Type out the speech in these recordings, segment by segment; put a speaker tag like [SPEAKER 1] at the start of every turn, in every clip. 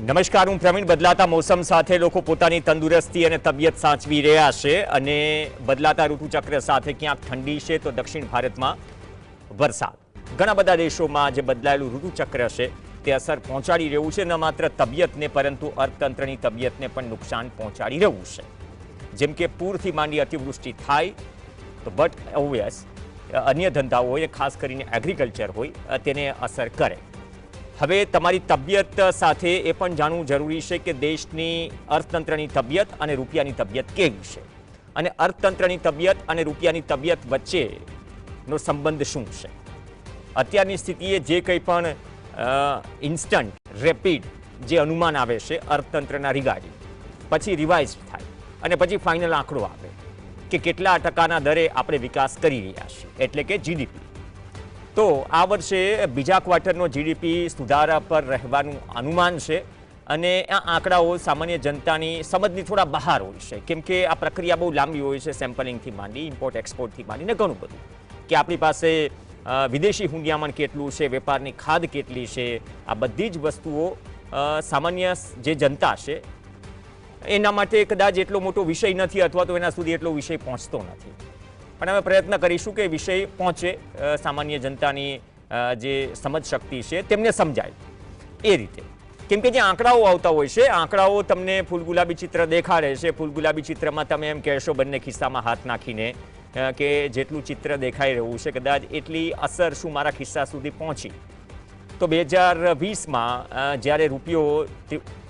[SPEAKER 1] નમસ્કાર, હું પ્રવીણ. બદલાતા મોસમ સાથે લોકો પોતાની તંદુરસ્તી અને તબિયત સાચવી રહ્યા છે અને બદલાતા ઋતુચક્ર સાથે ક્યાંક ઠંડી છે તો દક્ષિણ ભારતમાં વરસાદ. ઘણા બધા દેશોમાં જે બદલાયેલું ઋતુચક્ર છે તે અસર પહોંચાડી રહ્યું છે, ન માત્ર તબિયતને પરંતુ અર્થતંત્રની તબિયતને પણ નુકસાન પહોંચાડી રહ્યું છે. જેમ કે પૂરથી માંડી અતિવૃષ્ટિ થાય તો બટ ઓબ્વિયસ અન્ય ધંધાઓ હોય, ખાસ કરીને એગ્રીકલ્ચર હોય, તેને અસર કરે. હવે તમારી તબિયત સાથે એ પણ જાણવું જરૂરી છે કે દેશની અર્થતંત્રની તબિયત અને રૂપિયાની તબિયત કેવી છે અને અર્થતંત્રની તબિયત અને રૂપિયાની તબિયત વચ્ચેનો સંબંધ શું છે. અત્યારની સ્થિતિએ જે કંઈ પણ ઇન્સ્ટન્ટ રેપિડ જે અનુમાન આવે છે અર્થતંત્રના રિગાર્ડિંગ, પછી રિવાઇઝ થાય અને પછી ફાઇનલ આંકડો આવે કે કેટલા ટકાના દરે આપણે વિકાસ કરી રહ્યા છીએ, એટલે કે જીડીપી. તો આ વર્ષે બીજા ક્વાર્ટરનો જીડીપી સુધારા પર રહેવાનું અનુમાન છે અને આ આંકડાઓ સામાન્ય જનતાની સમજની થોડા બહાર હોય છે, કેમ કે આ પ્રક્રિયા બહુ લાંબી હોય છે, સેમ્પલિંગથી માંડી ઇમ્પોર્ટ એક્સપોર્ટથી માંડીને ઘણું બધું, કે આપણી પાસે વિદેશી હુંડિયામણ કેટલું છે, વેપારની ખાધ કેટલી છે, આ બધી જ વસ્તુઓ સામાન્ય જે જનતા છે એના માટે કદાચ એટલો મોટો વિષય નથી અથવા તો એના સુધી એટલો વિષય પહોંચતો નથી. પણ અમે પ્રયત્ન કરીશું કે વિષય પહોંચે, સામાન્ય જનતાની જે સમજ શક્તિ છે તેમને સમજાય એ રીતે. કેમ કે જે આંકડાઓ આવતા હોય છે, આંકડાઓ તમને ફૂલગુલાબી ચિત્ર દેખાડે છે. ફૂલગુલાબી ચિત્રમાં તમે એમ કહેશો બંને ખિસ્સામાં હાથ નાખીને કે જેટલું ચિત્ર દેખાઈ રહ્યું છે કદાચ એટલી અસર શું મારા ખિસ્સા સુધી પહોંચી. તો 2020માં જ્યારે રૂપિયો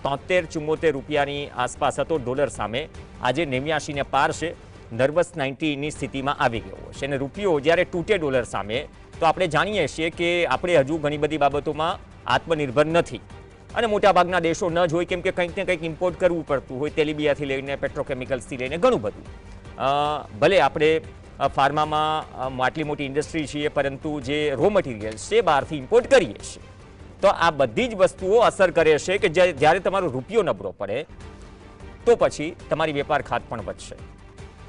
[SPEAKER 1] 73-74 રૂપિયાની આસપાસ હતો ડોલર સામે, આજે 89ને પાર છે, નર્વસ 90ની સ્થિતિમાં આવી ગયો છે. અને રૂપિયો જ્યારે તૂટે ડોલર સામે તો આપણે જાણીએ છીએ કે આપણે હજુ ઘણી બધી બાબતોમાં આત્મનિર્ભર નથી અને મોટાભાગના દેશો ન જ હોય, કેમ કે કંઈક ને કંઈક ઇમ્પોર્ટ કરવું પડતું હોય, તેલીબિયાથી લઈને પેટ્રોકેમિકલ્સથી લઈને ઘણું બધું. ભલે આપણે ફાર્મામાં આટલી મોટી ઇન્ડસ્ટ્રી છીએ, પરંતુ જે રો મટીરિયલ્સ છે બહારથી ઇમ્પોર્ટ કરીએ છીએ. તો આ બધી જ વસ્તુઓ અસર કરે છે કે જ્યારે તમારો રૂપિયો નબળો પડે તો પછી તમારી વેપાર ખાત પણ વધશે,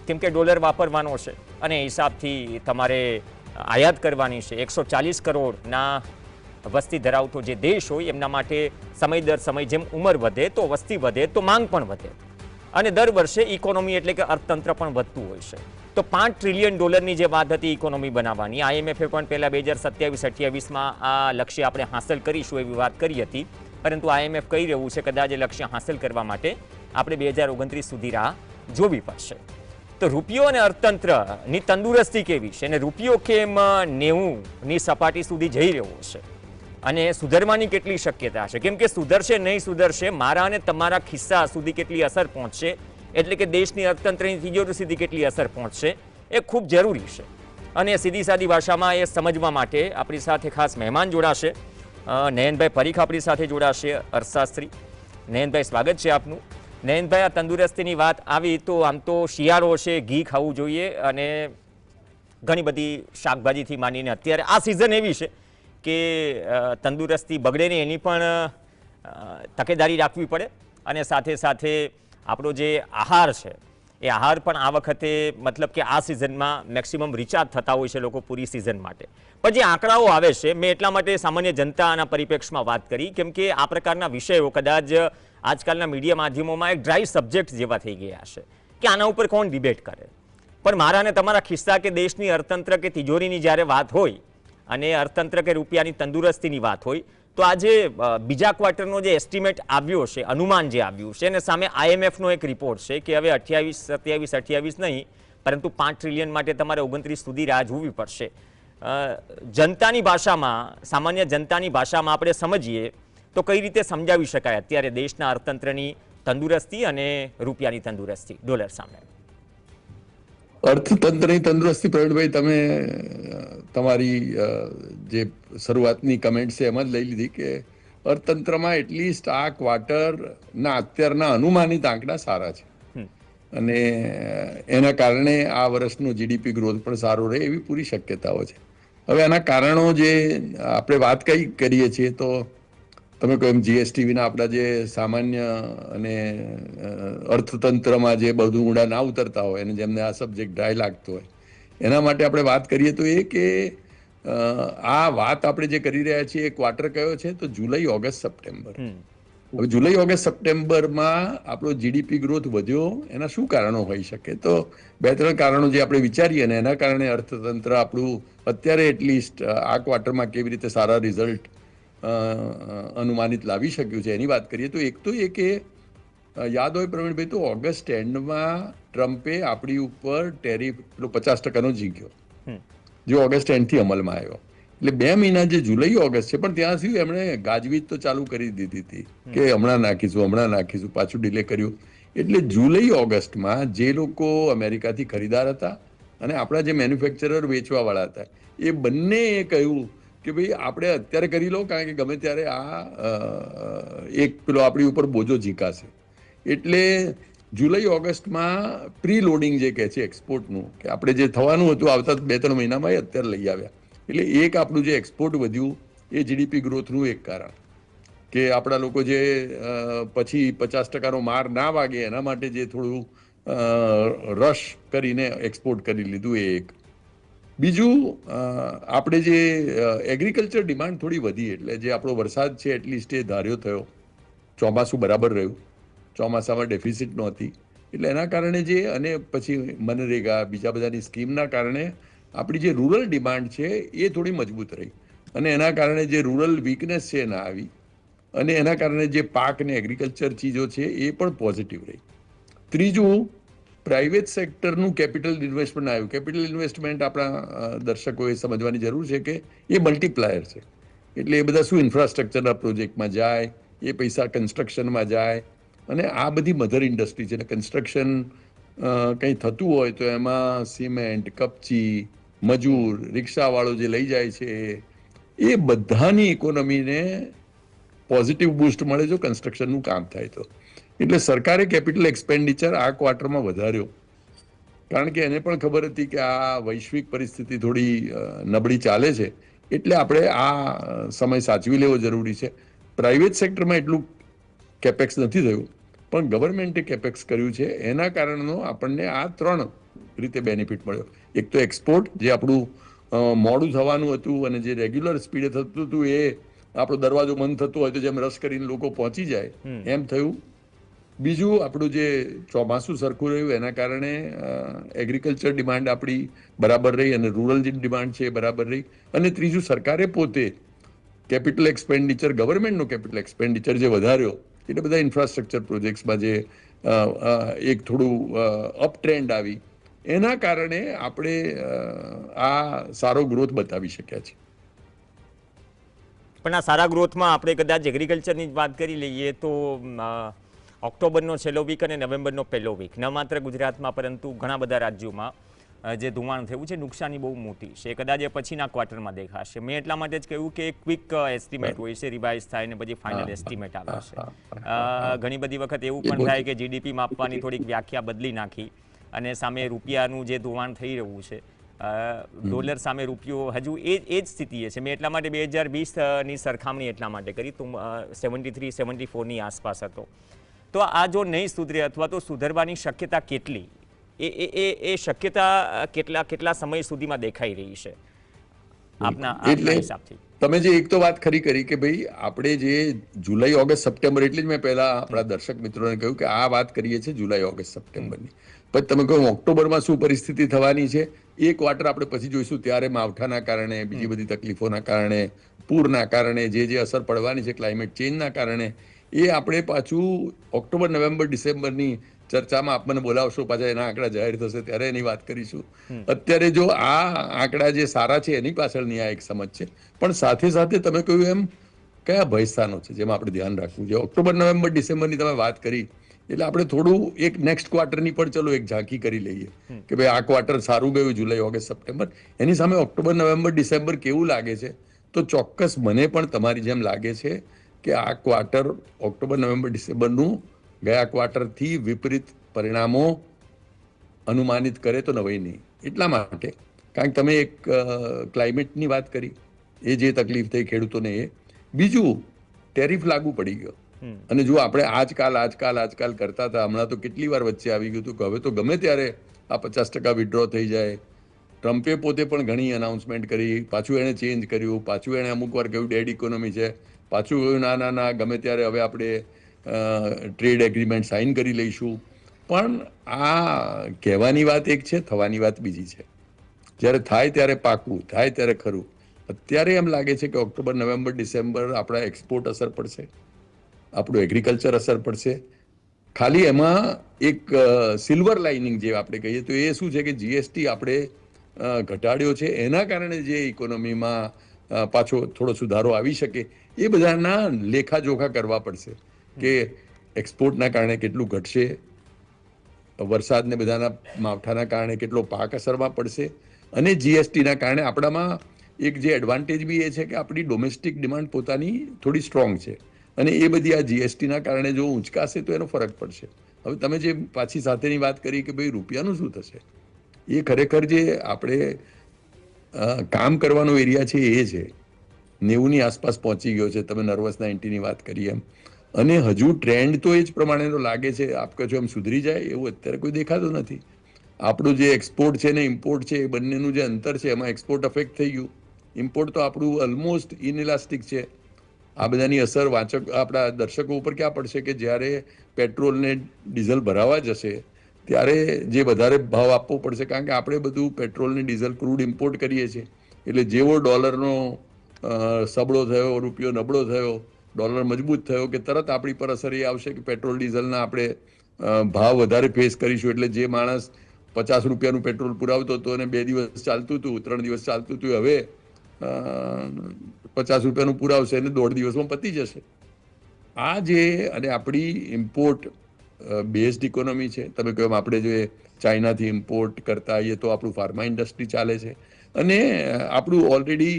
[SPEAKER 1] કેમ કે ડોલર વાપરવાનો છે અને હિસાબથી તમારે આયાત કરવાની છે. 140 કરોડના વસ્તી ધરાવતો જે દેશ હોય એમના માટે સમય દર સમય જેમ ઉંમર વધે તો વસ્તી વધે તો માંગ પણ વધે અને દર વર્ષે ઇકોનોમી એટલે કે અર્થતંત્ર પણ વધતું હોય છે. તો $5 ટ્રિલિયન જે વાત હતી ઇકોનોમી બનાવવાની, IMF પણ પહેલાં 2027-28માં આ લક્ષ્ય આપણે હાંસલ કરીશું એવી વાત કરી હતી, પરંતુ IMF કહી રહ્યું છે કદાચ એ લક્ષ્ય હાંસલ કરવા માટે આપણે 2029 સુધી રાહ જોવી પડશે. તો રૂપિયો અને અર્થતંત્રની તંદુરસ્તી કેવી છે અને રૂપિયો કેમ 90ની સપાટી સુધી જઈ રહ્યો છે અને સુધરવાની કેટલી શક્યતા છે, કેમ કે સુધરશે નહીં સુધરશે, મારા અને તમારા ખિસ્સા સુધી કેટલી અસર પહોંચશે, એટલે કે દેશની અર્થતંત્રની તિજોરી સુધી કેટલી અસર પહોંચશે એ ખૂબ જરૂરી છે. અને સીધી સાદી ભાષામાં એ સમજવા માટે આપણી સાથે ખાસ મહેમાન જોડાશે. નયનભાઈ પરીખ આપણી સાથે જોડાશે, અર્થશાસ્ત્રી. નયનભાઈ, સ્વાગત છે આપનું. નયનભાઈ, આ તંદુરસ્તીની વાત આવી તો આમ તો શિયાળો છે, ઘી ખાવું જોઈએ અને ઘણી બધી શાકભાજીથી માંડીને અત્યારે આ સિઝન એવી છે કે તંદુરસ્તી બગડે નહીં એની પણ તકેદારી રાખવી પડે અને સાથે સાથે આપણો જે આહાર છે એ આહાર પણ આ વખતે મતલબ કે આ સિઝનમાં મેક્સિમમ રિચાર્જ થતા હોય છે લોકો પૂરી સિઝન માટે. પણ જે આંકડાઓ આવે છે, મેં એટલા માટે સામાન્ય જનતાના પરિપ્રેક્ષમાં વાત કરી કેમ કે આ પ્રકારના વિષયો કદાચ આજકાલના મીડિયા માધ્યમોમાં એક ડ્રાય સબ્જેક્ટ જેવા થઈ ગયા છે કે આના ઉપર કોણ ડિબેટ કરે. પણ મારા અને તમારા ખિસ્સા કે દેશની અર્થતંત્ર કે તિજોરીની જ્યારે વાત હોય અને અર્થતંત્ર કે રૂપિયાની તંદુરસ્તીની વાત હોય તો આજે બીજા ક્વાર્ટરનો જે એસ્ટિમેટ આવ્યો છે, અનુમાન જે આવ્યું છે, અને સામે IMFનો એક રિપોર્ટ છે કે હવે 28 નહીં પરંતુ 5 ટ્રિલિયન માટે તમારે 29 સુધી રાહ જોવી પડશે. જનતાની ભાષામાં, સામાન્ય જનતાની ભાષામાં આપણે સમજીએ તો કઈ રીતે સમજાવી શકાય અત્યારે દેશના અર્થતંત્રની તંદુરસ્તી અને રૂપિયાની તંદુરસ્તી ડોલર સામે?
[SPEAKER 2] અર્થતંત્રની તંદુરસ્તી, પ્રવીણભાઈ, તમે તમારી જે શરૂઆતની કમેન્ટ છે એમાં જ લઈ લીધી કે અર્થતંત્રમાં એટલીસ્ટ આ ક્વાર્ટરના અત્યારના અનુમાનિત આંકડા સારા છે અને એના કારણે આ વર્ષનો જીડીપી ગ્રોથ પણ સારો રહે એવી પૂરી શક્યતાઓ છે. હવે આના કારણો જે આપણે વાત કરીએ છીએ તો તમે કહો એમ GST વિના આપણા જે સામાન્ય અને અર્થતંત્રમાં જે બધું ઊંડા ના ઉતરતા હોય અને જેમને આ સબ્જેક્ટ ડ્રાય લાગતો હોય એના માટે આપણે વાત કરીએ તો એ કે આ વાત આપણે જે કરી રહ્યા છીએ એ ક્વાર્ટર કયો છે તો જુલાઈ, ઓગસ્ટ, સપ્ટેમ્બર. હવે જુલાઈ ઓગસ્ટ સપ્ટેમ્બરમાં આપણો જીડીપી ગ્રોથ વધ્યો, એના શું કારણો હોઈ શકે? તો 2-3 કારણો જે આપણે વિચારીએ ને એના કારણે અર્થતંત્ર આપણું અત્યારે એટલીસ્ટ આ ક્વાર્ટરમાં કેવી રીતે સારા રિઝલ્ટ અનુમાનિત લાવી શક્યું છે એની વાત કરીએ તો એક તો એ કે યાદ હોય પ્રવીણભાઈ, તો ઓગસ્ટ એન્ડમાં ટ્રમ્પે આપણી ઉપર ટેરિફ પેલો 50% ઝીક્યો, જે ઓગસ્ટ એન્ડથી અમલમાં આવ્યો. એટલે 2 મહિના જે જુલાઈ ઓગસ્ટ છે, પણ ત્યાં સુધી એમણે ગાજવીજ તો ચાલુ કરી દીધી હતી કે હમણાં નાખીશું, પાછું ડિલે કર્યું. એટલે જુલાઈ ઓગસ્ટમાં જે લોકો અમેરિકાથી ખરીદાર હતા અને આપણા જે મેન્યુફેક્ચરર વેચવાવાળા હતા, એ બંનેએ કહ્યું કે ભાઈ આપણે અત્યારે કરી લો, કારણ કે ગમે ત્યારે એક પેલો આપણી ઉપર બોજો ઝીકાશે. એટલે જુલાઈ ઓગસ્ટમાં પ્રી લોડિંગ જે કહે છે એક્સપોર્ટનું, કે આપણે જે થવાનું હતું આવતા 2-3 મહિનામાં એ અત્યારે લઈ આવ્યા. એટલે એક આપણું જે એક્સપોર્ટ વધ્યું એ જીડીપી ગ્રોથનું એક કારણ, કે આપણા લોકો જે પછી 50%નો માર ના વાગે એના માટે જે થોડું રશ કરીને એક્સપોર્ટ કરી લીધું એ એક. બીજું, આપણે જે એગ્રીકલ્ચર ડિમાન્ડ થોડી વધી, એટલે જે આપણો વરસાદ છે એટલીસ્ટ એ ધાર્યો થયો, ચોમાસું બરાબર રહ્યું, ચોમાસામાં ડેફિસિટ નહોતી. એટલે એના કારણે જે, અને પછી મનરેગા બીજા બધાની સ્કીમના કારણે આપણી જે રૂરલ ડિમાન્ડ છે એ થોડી મજબૂત રહી, અને એના કારણે જે રૂરલ વીકનેસ છે ના આવી, અને એના કારણે જે પાક ને એગ્રીકલ્ચર ચીજો છે એ પણ પોઝિટિવ રહી. ત્રીજું, પ્રાઇવેટ સેક્ટરનું કેપિટલ ઇન્વેસ્ટમેન્ટ આવ્યું. કેપિટલ ઇન્વેસ્ટમેન્ટ આપણા દર્શકોએ સમજવાની જરૂર છે કે એ મલ્ટીપ્લાયર છે. એટલે એ બધા શું ઇન્ફ્રાસ્ટ્રક્ચરના પ્રોજેક્ટમાં જાય, એ પૈસા કન્સ્ટ્રક્શનમાં જાય, અને આ બધી મધર ઇન્ડસ્ટ્રી છે. એટલે કન્સ્ટ્રક્શન કંઈ થતું હોય તો એમાં સિમેન્ટ, કપચી, મજૂર, રિક્ષાવાળો જે લઈ જાય છે, એ બધાની ઇકોનોમીને પોઝિટિવ બૂસ્ટ મળે જો કન્સ્ટ્રક્શનનું કામ થાય તો. એટલે સરકારે કેપિટલ એક્સપેન્ડિચર આ ક્વાર્ટરમાં વધાર્યો, કારણ કે એને પણ ખબર હતી કે આ વૈશ્વિક પરિસ્થિતિ થોડી નબળી ચાલે છે, એટલે આપણે આ સમય સાચવી લેવો જરૂરી છે. પ્રાઇવેટ સેક્ટરમાં એટલું કેપેક્સ નથી થયું, પણ ગવર્મેન્ટે કેપેક્સ કર્યું છે. એના કારણનો આપણને આ 3 રીતે બેનિફિટ મળ્યો. એક તો એક્સપોર્ટ, જે આપણું મોડું થવાનું હતું અને જે રેગ્યુલર સ્પીડે થતું હતું, એ આપણો દરવાજો બંધ થતો હોય તો જેમ રસ કરીને લોકો પહોંચી જાય એમ થયું. બીજું, આપણું જે ચોમાસું સરખું રહ્યું એના કારણે એગ્રીકલ્ચર ડિમાન્ડ આપણી બરાબર રહી, અને રૂરલ જે ડિમાન્ડ છે એ બરાબર રહી. અને ત્રીજું, સરકારે પોતે કેપિટલ એક્સપેન્ડિચર, ગવર્મેન્ટનો કેપિટલ એક્સપેન્ડિચર જે વધાર્યો, એટલે બધા ઇન્ફ્રાસ્ટ્રક્ચર પ્રોજેક્ટ્સમાં જે એક થોડું અપ ટ્રેન્ડ આવી, એના કારણે આપણે આ સારો ગ્રોથ બતાવી શક્યા છીએ.
[SPEAKER 1] પણ આ સારા ગ્રોથમાં આપણે કદાચ એગ્રીકલ્ચરની જ વાત કરી લઈએ તો ઓક્ટોબરનો છેલ્લો વીક અને નવેમ્બરનો પહેલો વીક, ન માત્ર ગુજરાતમાં પરંતુ ઘણા બધા રાજ્યોમાં જે ધોવાણ થયું છે, નુકસાની બહુ મોટી છે. કદાચ એ પછીના ક્વાર્ટરમાં દેખાશે. મેં એટલા માટે જ કહ્યું કે ક્વિક એસ્ટિમેટ હોય છે, રિવાઇઝ થાય ને પછી ફાઇનલ એસ્ટિમેટ આવે છે. ઘણી બધી વખત એવું પણ થાય કે જીડીપી માપવાની થોડીક વ્યાખ્યા બદલી નાખી, અને સામે રૂપિયાનું જે ધોવાણ થઈ રહ્યું છે, ડોલર સામે રૂપિયો હજુ એ જ સ્થિતિએ છે. મેં એટલા માટે 2020ની સરખામણી એટલા માટે કરી, તો 73-74ની આસપાસ હતો. તો આ જો નહીં સુધરે અથવા તો સુધરવાની શક્યતા કેટલી, એ શક્યતા કેટલા સમય સુધીમાં દેખાઈ રહી છે આપના હિસાબથી?
[SPEAKER 2] તમે જે એક તો વાત ખરી કરી કે ભાઈ આપણે જે જુલાઈ ઓગસ્ટ સપ્ટેમ્બર, એટલે જ મેં પહેલા આપણા દર્શક મિત્રોને કહ્યું કે આ વાત કરીએ છીએ જુલાઈ ઓગસ્ટ સપ્ટેમ્બરની. પછી તમે કહો ઓક્ટોબરમાં શું પરિસ્થિતિ થવાની છે એ ક્વાર્ટર આપણે પછી જોઈશું. ત્યારે માવઠાના કારણે, બીજી બધી તકલીફોના કારણે, પૂરના કારણે જે અસર પડવાની છે, ક્લાઇમેટ ચેન્જના કારણે, એ આપણે પાછું ઓક્ટોબર, નવેમ્બર, ડિસેમ્બરની ચર્ચામાં આપ મને બોલાવશો, પાછા એના આંકડા જાહેર થશે ત્યારે એની વાત કરીશું. અત્યારે જો આ આંકડા જે સારા છે એની પાછળની આ એક સમજ છે. પણ સાથે સાથે તમે કહ્યું એમ કયા ભયસ્થાનો છે જેમાં આપણે ધ્યાન રાખવું છે. ઓક્ટોબર, નવેમ્બર, ડિસેમ્બરની તમે વાત કરી, એટલે આપણે થોડું એક નેક્સ્ટ ક્વાર્ટરની પણ ચલો એક ઝાંખી કરી લઈએ કે ભાઈ આ ક્વાર્ટર સારું ગયું, જુલાઈ ઓગસ્ટ સપ્ટેમ્બર. એની સામે ઓક્ટોબર, નવેમ્બર, ડિસેમ્બર કેવું લાગે છે? તો ચોક્કસ મને પણ તમારી જેમ લાગે છે કે આ ક્વાર્ટર ઓક્ટોબર, નવેમ્બર, ડિસેમ્બરનું ગયા ક્વાર્ટરથી વિપરીત પરિણામો અનુમાનિત કરે તો નવાઈ નહીં. એટલા માટે કારણ કે તમે એક ક્લાઇમેટની વાત કરી, એ જે તકલીફ થઈ ખેડૂતોને, એ બીજું ટેરિફ લાગુ પડી ગયો. અને જો આપણે આજકાલ કરતા હતા, હમણાં તો કેટલી વાર વચ્ચે આવી ગયું હતું કે હવે તો ગમે ત્યારે આ 50% વિડ્રો થઈ જાય. ટ્રમ્પે પોતે પણ ઘણી અનાઉન્સમેન્ટ કરી, પાછું એણે ચેન્જ કર્યું, પાછું એણે અમુક વાર કહ્યું ડેડ ઇકોનોમી છે, પાછું કહ્યું ના ગમે ત્યારે હવે આપણે ટ્રેડ એગ્રીમેન્ટ સાઇન કરી લઈશું. પણ આ કહેવાની વાત એક છે, થવાની વાત બીજી છે. જ્યારે થાય ત્યારે પાકું, થાય ત્યારે ખરું. અત્યારે એમ લાગે છે કે ઓક્ટોબર, નવેમ્બર, ડિસેમ્બર આપણા એક્સપોર્ટ અસર પડશે, આપણું એગ્રીકલ્ચર અસર પડશે. ખાલી એમાં એક સિલ્વર લાઇનિંગ જે આપણે કહીએ તો એ શું છે કે જીએસટી આપણે ઘટાડ્યો છે, એના કારણે જે ઇકોનોમીમાં પાછો થોડો સુધારો આવી શકે, એ બધાના લેખાજોખા કરવા પડશે કે એક્સપોર્ટના કારણે કેટલું ઘટશે, વરસાદને બધાના માવઠાના કારણે કેટલો પાક અસરમાં પડશે, અને જીએસટીના કારણે આપણામાં એક જે એડવાન્ટેજ બી એ છે કે આપણી ડોમેસ્ટિક ડિમાન્ડ પોતાની થોડી સ્ટ્રોંગ છે, અને એ બધી આ જીએસટીના કારણે જો ઊંચકાશે તો એનો ફરક પડશે. હવે તમે જે પાછી સાથેની વાત કરી કે ભાઈ રૂપિયાનું શું થશે, એ ખરેખર જે આપણે કામ કરવાનો એરિયા છે એ છે 90ની આસપાસ પહોંચી ગયો છે. તમે નર્વસ 90ની વાત કરી એમ, અને હજુ ટ્રેન્ડ તો એ જ પ્રમાણેનો લાગે છે. આપ કહો છો એમ સુધરી જાય એવું અત્યારે કોઈ દેખાતું નથી. આપણું જે એક્સપોર્ટ છે ને ઇમ્પોર્ટ છે, એ બંનેનું જે અંતર છે એમાં એક્સપોર્ટ અફેક્ટ થઈ ગયું. ઇમ્પોર્ટ તો આપણું ઓલમોસ્ટ ઇનઇલાસ્ટિક છે. આ બધાની અસર આપણા દર્શકો ઉપર ક્યાં પડશે કે જ્યારે પેટ્રોલ ને ડીઝલ ભરાવા જશે ત્યારે જે વધારે ભાવ આપવો પડશે, કારણ કે આપણે બધું પેટ્રોલ ને ડીઝલ ક્રૂડ ઇમ્પોર્ટ કરીએ છીએ. એટલે જેવો ડોલરનો સબળો થયો, રૂપિયો નબળો થયો, ડોલર મજબૂત થયો કે તરત આપણી પર અસર એ આવશે કે પેટ્રોલ ડીઝલના આપણે ભાવ વધારે ફેસ કરીશું. એટલે જે માણસ 50 રૂપિયાનું પેટ્રોલ પુરાવતો હતો અને 2 દિવસ ચાલતું હતું, 3 દિવસ ચાલતું હતું, હવે 50 રૂપિયાનું પુરાવશે અને 1.5 દિવસમાં પતી જશે. આ જે અને આપણી ઇમ્પોર્ટ બેઝડ ઇકોનોમી છે. તમે કહો આપણે જે ચાઇનાથી ઇમ્પોર્ટ કરતા આવીએ તો આપણું ફાર્મા ઇન્ડસ્ટ્રી ચાલે છે, અને આપણું ઓલરેડી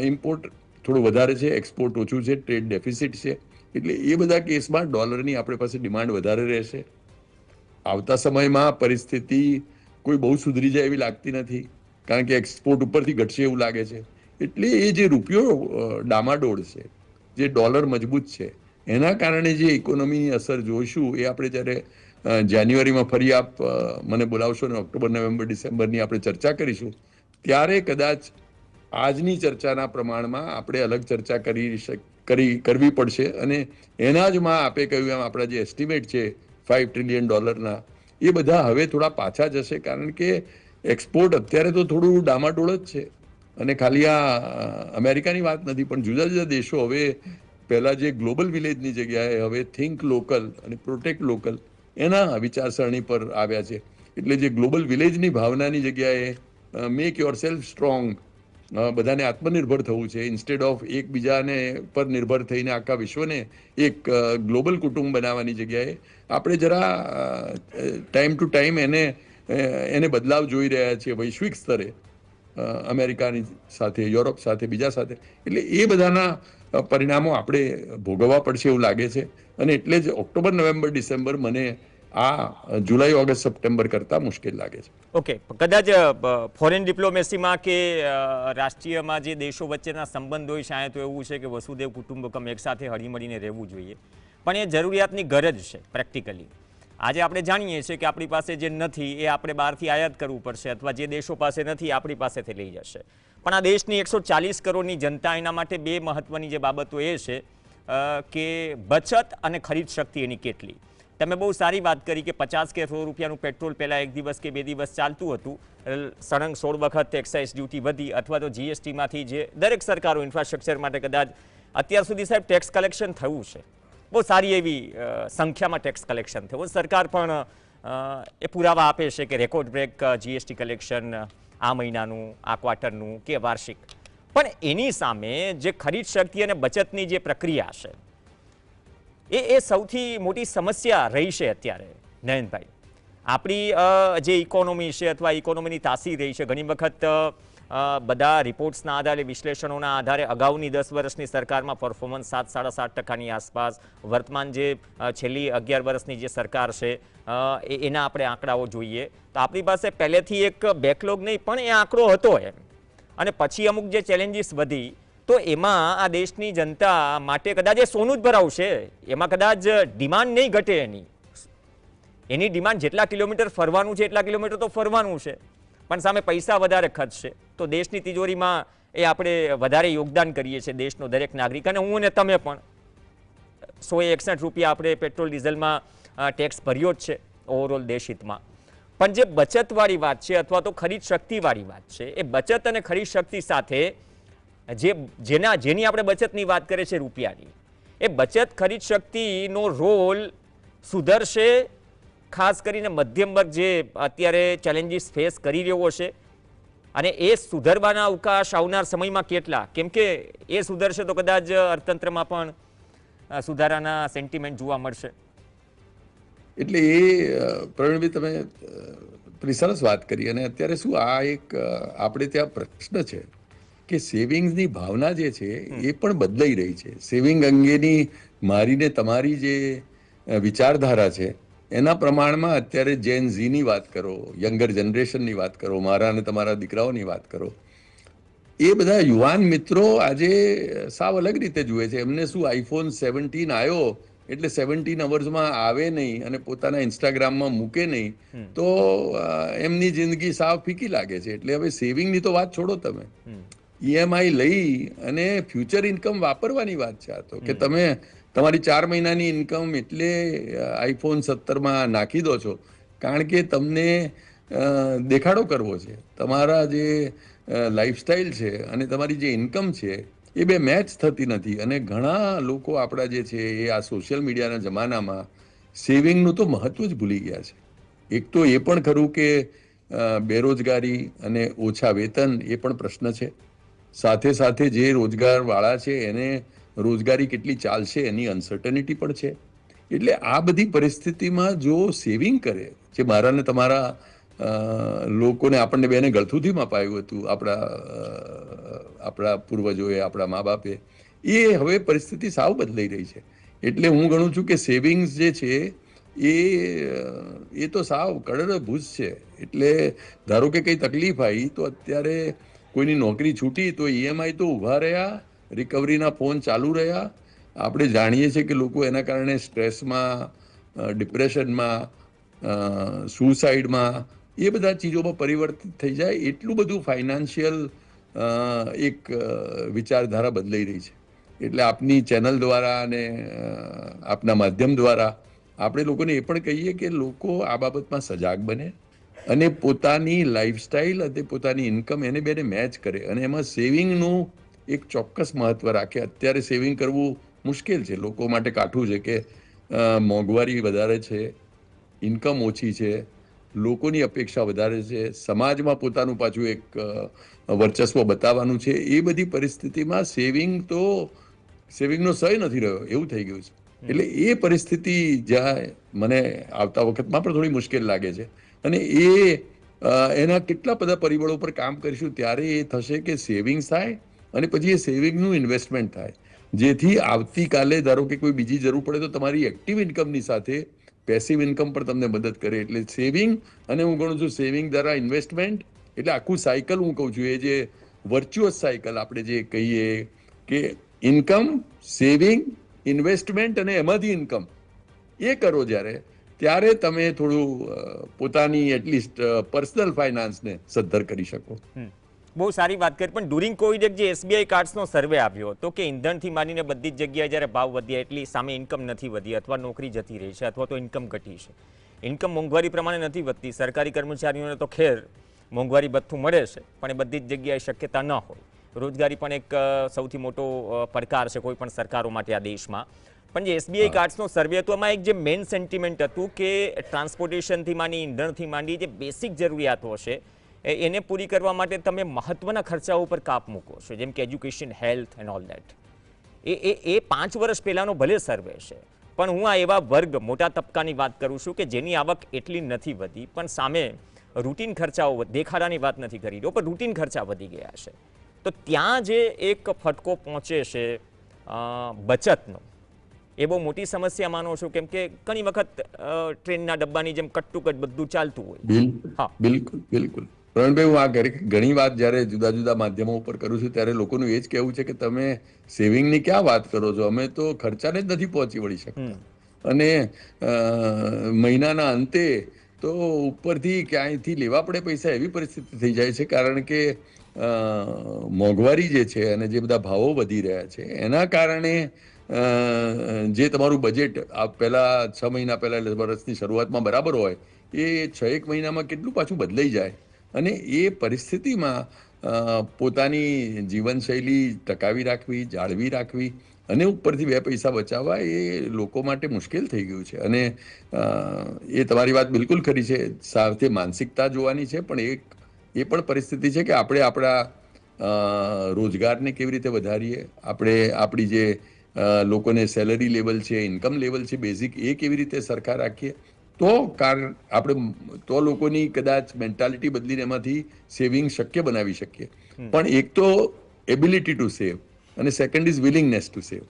[SPEAKER 2] ઇમ્પોર્ટ થોડું વધારે છે, એક્સપોર્ટ ઓછું છે, ટ્રેડ ડેફિસિટ છે. એટલે એ બધા કેસમાં ડોલરની આપણી પાસે ડિમાન્ડ વધારે રહેશે. આવતા સમયમાં પરિસ્થિતિ કોઈ બહુ સુધરી જાય એવી લાગતી નથી, કારણ કે એક્સપોર્ટ ઉપરથી ઘટશે એવું લાગે છે. એટલે એ જે રૂપિયો ડામાડોળ છે, જે ડોલર મજબૂત છે, એના કારણે જે ઇકોનોમીની અસર જોઈશું એ આપણે જ્યારે જાન્યુઆરીમાં ફરી આપ મને બોલાવશો ને ઓક્ટોબર, નવેમ્બર, ડિસેમ્બરની આપણે ચર્ચા કરીશું, ત્યારે કદાચ આજની ચર્ચાના પ્રમાણમાં આપણે અલગ ચર્ચા કરવી પડશે. અને એના જ માં આપે કહ્યું એમ આપણા જે એસ્ટિમેટ છે $5 ટ્રિલિયન, એ બધા હવે થોડા પાછા જશે, કારણ કે એક્સપોર્ટ અત્યારે તો થોડું ડામાડોળ જ છે. અને ખાલી આ અમેરિકાની વાત નથી, પણ જુદા જુદા દેશો હવે પહેલા જે ગ્લોબલ વિલેજની જગ્યાએ હવે થિંક લોકલ અને પ્રોટેક્ટ લોકલ એના વિચારસરણી પર આવ્યા છે. એટલે જે ગ્લોબલ વિલેજની ભાવનાની જગ્યાએ મેક યોર સેલ્ફ સ્ટ્રોંગ, બધાને આત્મનિર્ભર થવું છે, ઇન્સ્ટેડ ઓફ એકબીજાને પર નિર્ભર થઈને આખા વિશ્વને એક ગ્લોબલ કુટુંબ બનાવવાની જગ્યાએ આપણે જરા ટાઈમ ટુ ટાઈમ એને બદલાવ જોઈ રહ્યા છીએ વૈશ્વિક સ્તરે, અમેરિકાની સાથે, યુરોપ સાથે, બીજા સાથે. એટલે એ બધાના પરિણામો આપણે ભોગવવા પડશે એવું લાગે છે. અને એટલે જ ઓક્ટોબર, નવેમ્બર, ડિસેમ્બર મને આ જુલાઈ, ઓગસ્ટ, સપ્ટેમ્બર કરતા મુશ્કેલ લાગે છે.
[SPEAKER 1] ઓકે, કદાચ ફોરેન ડિપ્લોમેસીમાં કે રાષ્ટ્રીયમાં જે દેશો વચ્ચેના સંબંધ હોય, શાયદ તો એવું છે કે વસુદેવ કુટુંબકમ એક સાથે હળીમળીને રહેવું જોઈએ, પણ એ જરૂરિયાતની ગરજ છે પ્રેક્ટિકલી. આજે આપણે જાણીએ છીએ કે આપણી પાસે જે નથી એ આપણે બહારથી આયાત કરવું પડશે, અથવા જે દેશો પાસે નથી આપણી પાસેથી લઈ જશે. પણ આ દેશની 140 કરોડની જનતા, એના માટે બે મહત્વની જે બાબતો એ છે કે બચત અને ખરીદ શક્તિ એની કેટલી. તમે બહુ સારી વાત કરી કે 50 કે 100 રૂપિયાનું પેટ્રોલ પહેલાં 1 દિવસ કે 2 દિવસ ચાલતું હતું, સળંગ 16 વખત એક્સાઇઝ ડ્યુટી વધી, અથવા તો જીએસટીમાંથી જે દરેક સરકારો ઇન્ફ્રાસ્ટ્રક્ચર માટે કદાચ અત્યાર સુધી સાહેબ ટેક્સ કલેક્શન થયું છે, બહુ સારી એવી સંખ્યામાં ટેક્સ કલેક્શન થયું. સરકાર પણ એ પુરાવા આપે છે કે રેકોર્ડ બ્રેક જીએસટી કલેક્શન આ મહિનાનું, આ ક્વાર્ટરનું કે વાર્ષિક. પણ એની સામે જે ખરીદ શક્તિ અને બચતની જે પ્રક્રિયા છે એ સૌથી મોટી સમસ્યા રહી છે અત્યારે. નયનભાઈ, આપણી જે ઇકોનોમી છે અથવા ઇકોનોમીની તાસીર રહી છે, ઘણી વખત બધા રિપોર્ટ્સના આધારે, વિશ્લેષણોના આધારે અગાઉની 10 વર્ષની સરકારમાં પરફોર્મન્સ 7-7.5% આસપાસ, વર્તમાન જે છેલ્લી 11 વર્ષની જે સરકાર છે એના આપણે આંકડાઓ જોઈએ તો આપણી પાસે પહેલેથી એક બેકલોગ નહીં પણ એ આંકડો હતો એમ. અને પછી અમુક જે ચેલેન્જીસ વધી તો એમાં આ દેશની જનતા માટે કદાચ એ સોનું જ ભરાવશે, એમાં કદાચ ડિમાન્ડ નહીં ઘટે. એની ડિમાન્ડ જેટલા કિલોમીટર ફરવાનું છે એટલા કિલોમીટર તો ફરવાનું છે, પણ સામે પૈસા વધારે ખર્ચશે તો દેશની તિજોરીમાં એ આપણે વધારે યોગદાન કરીએ છીએ, દેશનો દરેક નાગરિક, અને હું અને તમે પણ. ₹161 આપણે પેટ્રોલ ડીઝલમાં ટેક્સ ભર્યો જ છે ઓવરઓલ દેશ હિતમાં. પણ જે બચતવાળી વાત છે અથવા તો ખરીદ શક્તિવાળી વાત છે, એ બચત અને ખરીદ શક્તિ સાથે જેની આપણે બચતની વાત કરીએ છીએ રૂપિયાની, એ બચત ખરીદ શક્તિનો રોલ સુધરશે, ખાસ કરીને મધ્યમ વર્ગ જે અત્યારે ચેલેન્જીસ ફેસ કરી રહ્યો છે, અને એ સુધરવાના અવકાશ આવનાર સમયમાં કેટલા? કેમ કે એ સુધરશે તો કદાચ અર્થતંત્રમાં પણ સુધારાના સેન્ટિમેન્ટ જોવા મળશે.
[SPEAKER 2] એટલે એ પ્રવીણભાઈ તમે pretty સરસ વાત કરી. અને અત્યારે શું આ એક આપણે ત્યાં પ્રશ્ન છે કે સેવિંગ્સની ભાવના જે છે એ પણ બદલાઈ રહી છે. સેવિંગ અંગેની મારી ને તમારી જે વિચારધારા છે એના પ્રમાણમાં અત્યારે જેન ઝીની વાત કરો, યંગર જનરેશનની વાત કરો, મારા અને તમારા દીકરાઓની વાત કરો, એ બધા યુવાન મિત્રો આજે સાવ અલગ રીતે જુએ છે. એમને શું iPhone 17 આવ્યો એટલે 17 અવર્સમાં આવે નહીં અને પોતાના ઇન્સ્ટાગ્રામમાં મૂકે નહીં તો એમની જિંદગી સાવ ફીકી લાગે છે. એટલે હવે સેવિંગની તો વાત છોડો, તમે EMI લઈ અને ફ્યુચર ઇન્કમ વાપરવાની વાત છે. આ તો કે તમે તમારી 4 મહિનાની ઇન્કમ એટલે iPhone 17માં નાખી દો છો કારણ કે તમને દેખાડો કરવો છે. તમારા જે લાઈફસ્ટાઈલ છે અને તમારી જે ઇન્કમ છે એ બે મેચ થતી નથી. અને ઘણા લોકો આપણા જે છે એ આ સોશિયલ મીડિયાના જમાનામાં સેવિંગનું તો મહત્વ જ ભૂલી ગયા છે. એક તો એ પણ ખરું કે બેરોજગારી અને ઓછા વેતન એ પણ પ્રશ્ન છે. સાથે સાથે જે રોજગારવાળા છે એને રોજગારી કેટલી ચાલશે એની અનસર્ટનિટી પણ છે. એટલે આ બધી પરિસ્થિતિમાં જો સેવિંગ કરે, જે મારા ને તમારા લોકોને, આપણને બેને ગળથુથી અપાયું હતું આપણા પૂર્વજોએ, આપણા મા બાપે, એ હવે પરિસ્થિતિ સાવ બદલાઈ રહી છે. એટલે હું ગણું છું કે સેવિંગ્સ જે છે એ તો સાવ કડરભૂસ છે. એટલે ધારો કે કંઈ તકલીફ આવી તો અત્યારે કોઈની નોકરી છૂટી તો EMI તો ઊભા રહ્યા, રિકવરીના ફોન ચાલુ રહ્યા. આપણે જાણીએ છીએ કે લોકો એના કારણે સ્ટ્રેસમાં, ડિપ્રેશનમાં, સુસાઇડમાં, એ બધા ચીજોમાં પરિવર્તિત થઈ જાય. એટલું બધું ફાઇનાન્શિયલ એક વિચારધારા બદલાઈ રહી છે. એટલે આપની ચેનલ દ્વારા અને આપના માધ્યમ દ્વારા આપણે લોકોને એ પણ કહીએ કે લોકો આ બાબતમાં સજાગ બને અને પોતાની લાઈફસ્ટાઈલ અને પોતાની ઇન્કમ એને બેને મેચ કરે અને એમાં સેવિંગનું એક ચોક્કસ મહત્વ રાખે. અત્યારે સેવિંગ કરવું મુશ્કેલ છે, લોકો માટે કાઠું છે કે મોંઘવારી વધારે છે, ઇન્કમ ઓછી છે, લોકોની અપેક્ષા વધારે છે, સમાજમાં પોતાનું પાછું એક વર્ચસ્વ બતાવવાનું છે. એ બધી પરિસ્થિતિમાં સેવિંગનો સય નથી રહ્યો એવું થઈ ગયું છે. એટલે એ પરિસ્થિતિ જ્યાં મને આવતા વખતમાં પણ થોડી મુશ્કેલ લાગે છે. અને એના કેટલા બધા પરિબળો પર કામ કરીશું ત્યારે એ થશે કે સેવિંગ્સ થાય અને પછી એ સેવિંગનું ઇન્વેસ્ટમેન્ટ થાય, જેથી આવતીકાલે ધારો કે કોઈ બીજી જરૂર પડે તો તમારી એક્ટિવ ઇન્કમની સાથે પેસિવ ઇન્કમ પણ તમને મદદ કરે. એટલે સેવિંગ, અને હું ગણું છું સેવિંગ દ્વારા ઇન્વેસ્ટમેન્ટ, એટલે આખું સાયકલ હું કહું છું, એ જે વર્ચ્યુઅસ સાયકલ આપણે જે કહીએ કે ઇન્કમ, સેવિંગ, ઇન્વેસ્ટમેન્ટ અને એમાંથી ઇન્કમ, એ કરો ત્યારે તમે થોડું પોતાની એટલીસ્ટ પર્સનલ ફાઇનાન્સને સદ્ધર કરી શકો.
[SPEAKER 1] બહુ સારી વાત કરી. પણ ડ્યુરિંગ કોવિડ એક જે SBI કાર્ડ્સનો સર્વે આવ્યો હતો કે ઇંધણથી માંડીને બધી જ જગ્યાએ જ્યારે ભાવ વધ્યા એટલી સામે ઇન્કમ નથી વધી, અથવા નોકરી જતી રહી છે, અથવા તો ઇન્કમ ઘટી છે. ઇન્કમ મોંઘવારી પ્રમાણે નથી વધતી. સરકારી કર્મચારીઓને તો ખેર મોંઘવારી ભથ્થું મળે છે, પણ એ બધી જ જગ્યાએ શક્યતા ન હોય. રોજગારી પણ એક સૌથી મોટો પડકાર છે કોઈ પણ સરકારો માટે આ દેશમાં. પણ જે SBI કાર્ડ્સનો સર્વે હતો એમાં એક જે મેઇન સેન્ટિમેન્ટ હતું કે ટ્રાન્સપોર્ટેશનથી માંડી, ઇંધણથી માંડી જે બેસિક જરૂરિયાતો છે એને પૂરી કરવા માટે તમે મહત્વના ખર્ચાઓ પર કાપ મૂકો છો, જેમ કે education, health and all that. એ 5 વર્ષ પહેલાંનો ભલે સર્વે છે, પણ હું આ એવા વર્ગ, મોટા તબક્કાની વાત કરું છું કે જેની આવક એટલી નથી વધી, પણ સામે રૂટીન ખર્ચાઓ, દેખાડાની વાત નથી કરી રહ્યો, પણ રૂટીન ખર્ચા વધી ગયા છે. તો ત્યાં જે એક ફટકો પહોંચે છે બચતનો, એ બહુ મોટી સમસ્યા માનો છો? કેમ કે ઘણી વખત ટ્રેનના ડબ્બાની જેમ કટ ટુ કટ બધું ચાલતું હોય.
[SPEAKER 2] હા, બિલકુલ બિલકુલ. પ્રવીણભાઈ, હું આ ઘણી વાત જ્યારે જુદા જુદા માધ્યમો ઉપર કરું છું ત્યારે લોકોનું એ જ કહેવું છે કે તમે સેવિંગની ક્યાં વાત કરો છો, અમે તો ખર્ચાને જ નથી પહોંચી વળી શકતા. અને મહિનાના અંતે તો ઉપરથી ક્યાંયથી લેવા પડે પૈસા એવી પરિસ્થિતિ થઈ જાય છે. કારણ કે મોંઘવારી જે છે અને જે બધા ભાવો વધી રહ્યા છે એના કારણે જે તમારું બજેટ આ પહેલા 6 મહિના પહેલા વર્ષની શરૂઆતમાં બરાબર હોય એ 6 મહિનામાં કેટલું પાછું બદલાઈ જાય. અને એ પરિસ્થિતિમાં પોતાની જીવનશૈલી ટકાવી રાખવી, જાળવી રાખવી અને ઉપરથી 2 પૈસા બચાવવા એ લોકો માટે મુશ્કેલ થઈ ગયું છે. અને એ તમારી વાત બિલકુલ ખરી છે. સાથે માનસિકતા જોવાની છે, પણ એ પણ પરિસ્થિતિ છે કે આપણે આપણા રોજગારને કેવી રીતે વધારીએ, આપણે આપણી જે લોકોને સેલરી લેવલ છે, ઇન્કમ લેવલ છે બેઝિક, એ કેવી રીતે સરખા રાખીએ તો આપણે તો લોકોની કદાચ મેન્ટાલિટી બદલીને એમાંથી સેવિંગ શક્ય બનાવી શકીએ. પણ એક તો એબિલિટી ટુ સેવ અને second is willingness to save.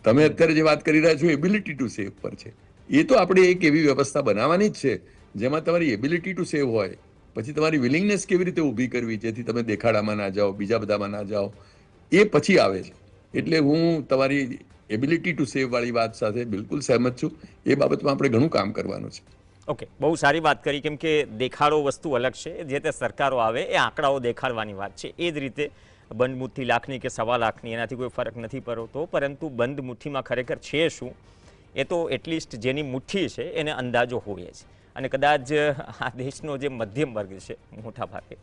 [SPEAKER 2] તમે અત્યારે જે વાત કરી રહ્યા છો એબિલિટી ટુ સેવ પર છે. એ તો આપણે એક એવી વ્યવસ્થા બનાવવાની જ છે જેમાં તમારી એબિલિટી ટુ સેવ હોય, પછી તમારી વિલિંગનેસ કેવી રીતે ઊભી કરવી જેથી તમે દેખાડામાં ના જાઓ, બીજા બધામાં ના જાઓ, એ પછી આવે છે. એટલે હું તમારી એબિલિટી ટુ સેવ વાળી વાત સાથે બિલકુલ સહેમત છું. એ બાબતમાં આપણે ઘણું કામ કરવાનું છે.
[SPEAKER 1] ઓકે, બહુ સારી વાત કરી. કેમ કે દેખાડો વસ્તુ અલગ છે, જે તે સરકારો આવે એ આંકડાઓ દેખાડવાની વાત છે. એ જ રીતે બંધ મુઠ્ઠી લાખની કે 1.25 લાખની એનાથી કોઈ ફરક નથી પડતો, પરંતુ બંધ મુઠ્ઠીમાં ખરેખર છે શું એ તો એટલીસ્ટ જેની મુઠ્ઠી છે એને અંદાજો હોય છે. અને કદાચ આ દેશનો જે મધ્યમ વર્ગ છે મોટા ભાગે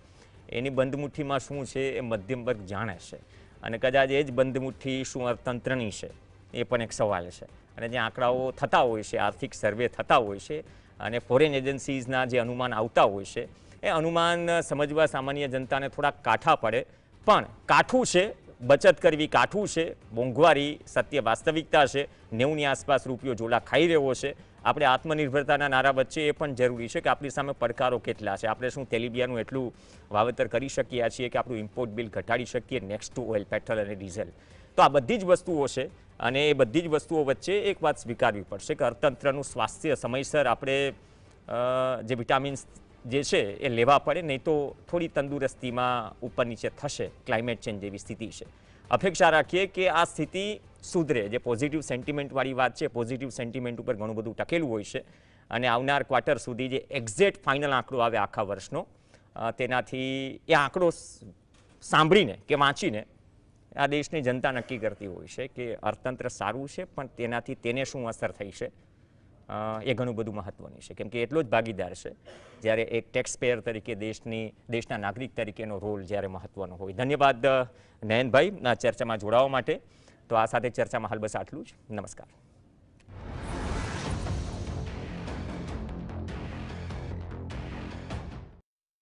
[SPEAKER 1] એની બંધ મુઠ્ઠીમાં શું છે એ મધ્યમ વર્ગ જાણે છે. અને કદાચ એ જ બંધ મુઠ્ઠી શું અર્થતંત્રની છે એ પણ એક સવાલ છે. અને જે આંકડાઓ થતા હોય છે, આર્થિક સર્વે થતા હોય છે અને ફોરેન એજન્સીઝના જે અનુમાન આવતા હોય છે એ અનુમાન સમજવા સામાન્ય જનતાને થોડાક કાઠા પડે. પણ કાઠું છે, બચત કરવી કાઠું છે, મોંઘવારી સત્ય વાસ્તવિકતા છે, 90ની આસપાસ રૂપિયો ઝોલા ખાઈ રહ્યો છે. આપણે આત્મનિર્ભરતાના નારા વચ્ચે એ પણ જરૂરી છે કે આપણી સામે પડકારો કેટલા છે. આપણે શું તેલીબિયાનું એટલું વાવેતર કરી શકીએ છીએ કે આપણું ઇમ્પોર્ટ બિલ ઘટાડી શકીએ નેક્સ્ટ ટુ ઓઇલ, પેટ્રોલ અને ડીઝલ. તો આ બધી જ વસ્તુઓ છે અને એ બધી જ વસ્તુઓ વચ્ચે એક વાત સ્વીકારવી પડશે કે અર્થતંત્રનું સ્વાસ્થ્ય સમયસર આપણે જે વિટામિન્સ જે છે એ લેવા પડે, નહીં તો થોડી તંદુરસ્તીમાં ઉપર નીચે થશે. ક્લાઇમેટ ચેન્જ જેવી સ્થિતિ છે. અપેક્ષા રાખીએ કે આ સ્થિતિ સુધરે. જે પોઝિટિવ સેન્ટિમેન્ટવાળી વાત છે, પોઝિટિવ સેન્ટિમેન્ટ ઉપર ઘણું બધું ટકેલું હોય છે અને આવનાર ક્વાર્ટર સુધી જે એક્ઝેક્ટ ફાઇનલ આંકડો આવે આખા વર્ષનો, તેનાથી એ આંકડો સાંભળીને કે વાંચીને આ દેશની જનતા નક્કી કરતી હોય છે કે અર્થતંત્ર સારું છે, પણ તેનાથી તેને શું અસર થઈ છે એ ઘણું બધું મહત્વનું છે. કેમ કે એટલો જ ભાગીદાર છે જ્યારે એક ટેક્સ પેયર તરીકે દેશના નાગરિક તરીકેનો રોલ જ્યારે મહત્વનો હોય. ધન્યવાદ નયનભાઈ આ ચર્ચામાં જોડાવા માટે. તો આ સાથે ચર્ચામાં હાલ બસ આટલું જ. નમસ્કાર.